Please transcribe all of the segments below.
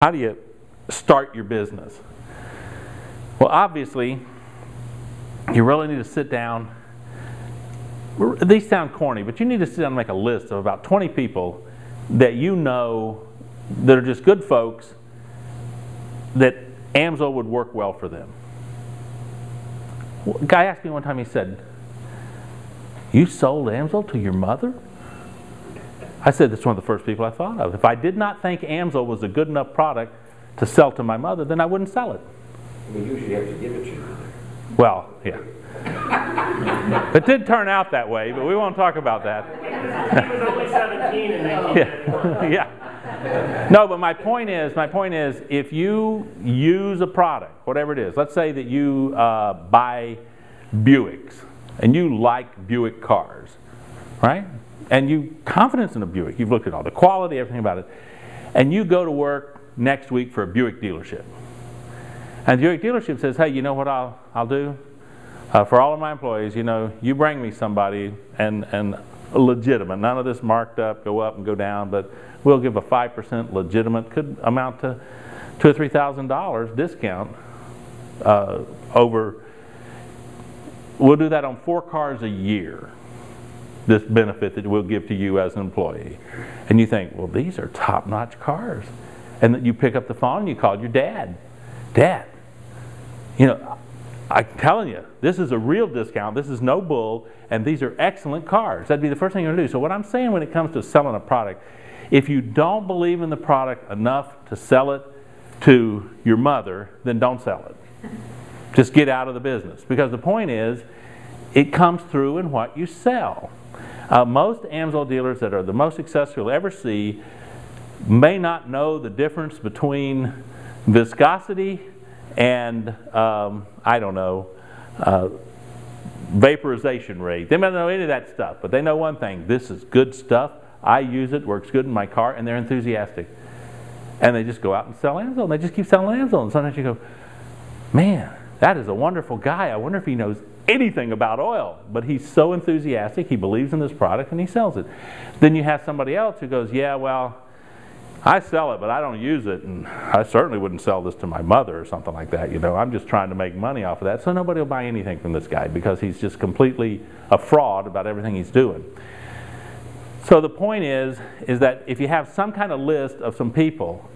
How do you start your business? Well, obviously, you really need to sit down. These sound corny, but you need to sit down and make a list of about 20 people that you know that are just good folks that AMSOIL would work well for them. A guy asked me one time, he said, "You sold AMSOIL to your mother?" I said, that's one of the first people I thought of. If I did not think AMSOIL was a good enough product to sell to my mother, then I wouldn't sell it. We usually have to give it to you. Well, yeah. It did turn out that way, but we won't talk about that. He was only 17 in 1991. Yeah. No, but my point is, if you use a product, whatever it is, let's say that you buy Buicks, and you like Buick cars, right? And you confidence in a Buick. You've looked at all the quality, everything about it. And you go to work next week for a Buick dealership. And the Buick dealership says, hey, you know what I'll do? For all of my employees, you know, you bring me somebody and legitimate. None of this marked up, go up and go down, but we'll give a 5% legitimate, could amount to $2,000 or $3,000 discount over. We'll do that on 4 cars a year. This benefit that we'll give to you as an employee. And you think, well, these are top-notch cars. And then you pick up the phone and you call your dad. Dad, you know, I'm telling you, this is a real discount. This is no bull, and these are excellent cars. That'd be the first thing you're going to do. So what I'm saying when it comes to selling a product, if you don't believe in the product enough to sell it to your mother, then don't sell it. Just get out of the business. Because the point is, it comes through in what you sell. Most AMSOIL dealers that are the most successful you'll ever see may not know the difference between viscosity and, I don't know, vaporization rate. They may not know any of that stuff, but they know one thing. This is good stuff. I use it, works good in my car, and they're enthusiastic. And they just go out and sell AMSOIL, and they just keep selling AMSOIL. And sometimes you go, man, that is a wonderful guy. I wonder if he knows anything about oil. But he's so enthusiastic, he believes in this product, and he sells it. Then you have somebody else who goes, yeah, well, I sell it, but I don't use it, and I certainly wouldn't sell this to my mother or something like that. You know, I'm just trying to make money off of that. So nobody will buy anything from this guy because he's just completely a fraud about everything he's doing. So the point is that if you have some kind of list of some people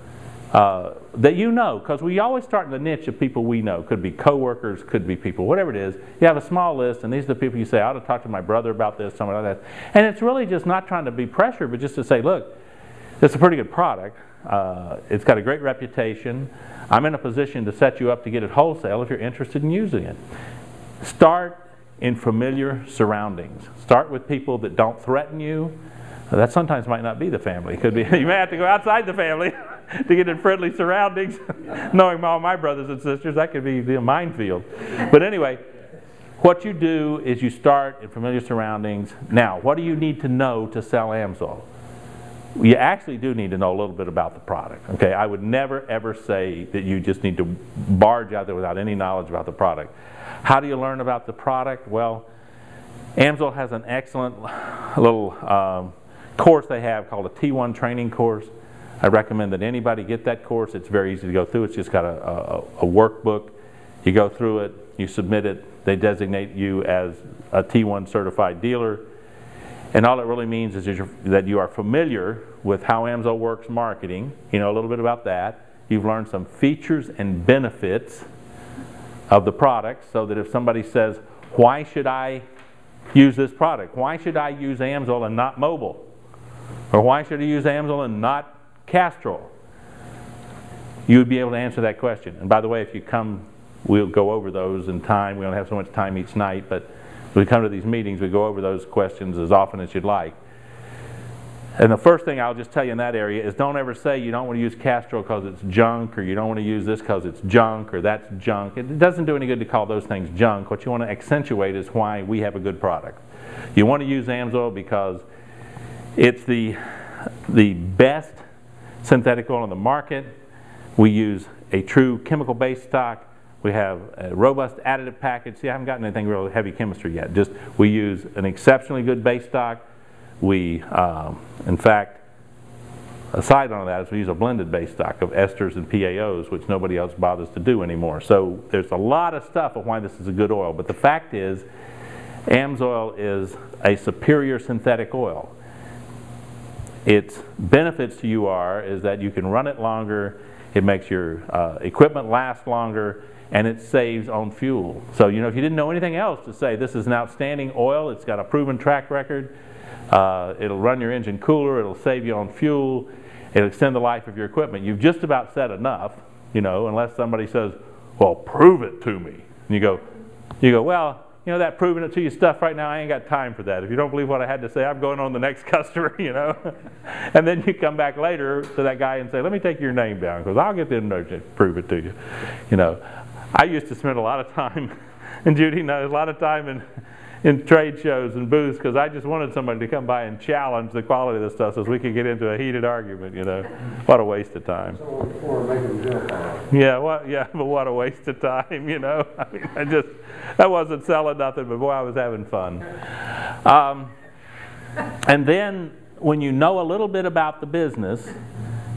that you know, because we always start in the niche of people we know. Could be coworkers, could be people, whatever it is. You have a small list, and these are the people you say, I ought to talk to my brother about this, something like that. And it's really just not trying to be pressure, but just to say, look, it's a pretty good product. It's got a great reputation. I'm in a position to set you up to get it wholesale if you're interested in using it. Start in familiar surroundings. Start with people that don't threaten you. That sometimes might not be the family. It could be, you may have to go outside the family to get in friendly surroundings. Knowing all my brothers and sisters, that could be a minefield. But anyway, what you do is you start in familiar surroundings. Now, what do you need to know to sell AMSOIL? You actually do need to know a little bit about the product. Okay, I would never ever say that you just need to barge out there without any knowledge about the product. How do you learn about the product? Well, AMSOIL has an excellent little course they have called a T-1 training course. I recommend that anybody get that course. It's very easy to go through. It's just got a workbook. You go through it, you submit it, they designate you as a T1 certified dealer. And all it really means is that you are familiar with how AMSOIL works marketing. You know a little bit about that. You've learned some features and benefits of the product so that if somebody says, why should I use this product? Why should I use AMSOIL and not Mobil? Or why should I use AMSOIL and not Castrol? You would be able to answer that question. And by the way, if you come, we'll go over those in time. We don't have so much time each night, but when we come to these meetings, we go over those questions as often as you'd like. And the first thing I'll just tell you in that area is don't ever say you don't want to use Castrol because it's junk, or you don't want to use this because it's junk, or that's junk. It doesn't do any good to call those things junk. What you want to accentuate is why we have a good product. You want to use AMSOIL because it's the best synthetic oil on the market. We use a true chemical-based stock. We have a robust additive package. See, I haven't gotten anything real heavy chemistry yet. Just we use an exceptionally good base stock. We, in fact, side on that is we use a blended base stock of esters and PAOs, which nobody else bothers to do anymore. So there's a lot of stuff of why this is a good oil, but the fact is AMSOIL is a superior synthetic oil. Its benefits to you is that you can run it longer, it makes your equipment last longer, and it saves on fuel. So, you know, if you didn't know anything else, to say this is an outstanding oil, it's got a proven track record, it'll run your engine cooler, it'll save you on fuel, it'll extend the life of your equipment. You've just about said enough, you know, unless somebody says, well, prove it to me. And you go, well, you know, that proving it to you stuff right now, I ain't got time for that. If you don't believe what I had to say, I'm going on to the next customer, you know. And then you come back later to that guy and say, let me take your name down, because I'll get them to prove it to you. You know, I used to spend a lot of time, and Judy knows, a lot of time in trade shows and booths, because I just wanted somebody to come by and challenge the quality of this stuff so we could get into a heated argument, you know. What a waste of time. Yeah, but what a waste of time, you know. I mean, that wasn't selling nothing, but boy, I was having fun. And then when you know a little bit about the business,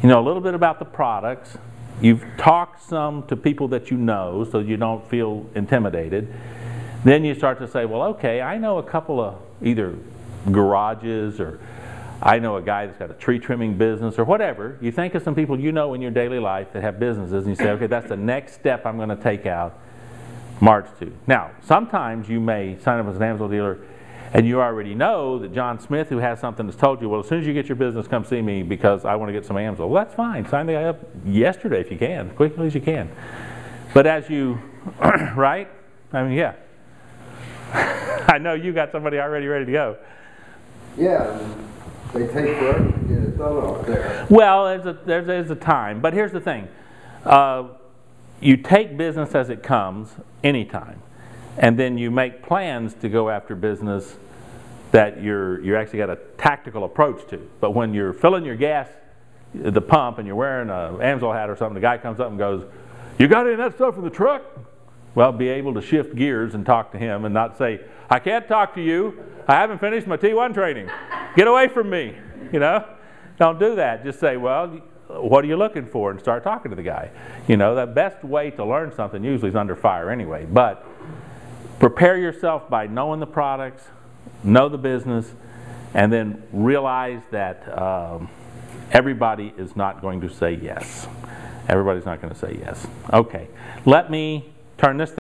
you know a little bit about the products, you've talked some to people that you know so you don't feel intimidated, then you start to say, well, okay, I know a couple of either garages, or I know a guy that's got a tree trimming business, or whatever. You think of some people you know in your daily life that have businesses, and you say, okay, that's the next step I'm going to take out, march to. Now, sometimes you may sign up as an AMSOIL dealer, and you already know that John Smith, who has something, has told you, well, as soon as you get your business, come see me because I want to get some AMSOIL. Well, that's fine. Sign the guy up yesterday if you can, as quickly as you can. But as you, right? I mean, yeah. I know you got somebody already ready to go. Yeah, they take forever to get it done out there. Well, there's a time, but here's the thing. You take business as it comes, anytime, and then you make plans to go after business that you're actually got a tactical approach to. But when you're filling your gas at the pump and you're wearing an AMSOIL hat or something, the guy comes up and goes, you got any of that stuff in the truck? Well, be able to shift gears and talk to him and not say, I can't talk to you. I haven't finished my T1 training. Get away from me. You know? Don't do that. Just say, well, what are you looking for? And start talking to the guy. You know, the best way to learn something usually is under fire anyway. But prepare yourself by knowing the products, know the business, and then realize that everybody is not going to say yes. Everybody's not going to say yes. Okay. Let me turn this thing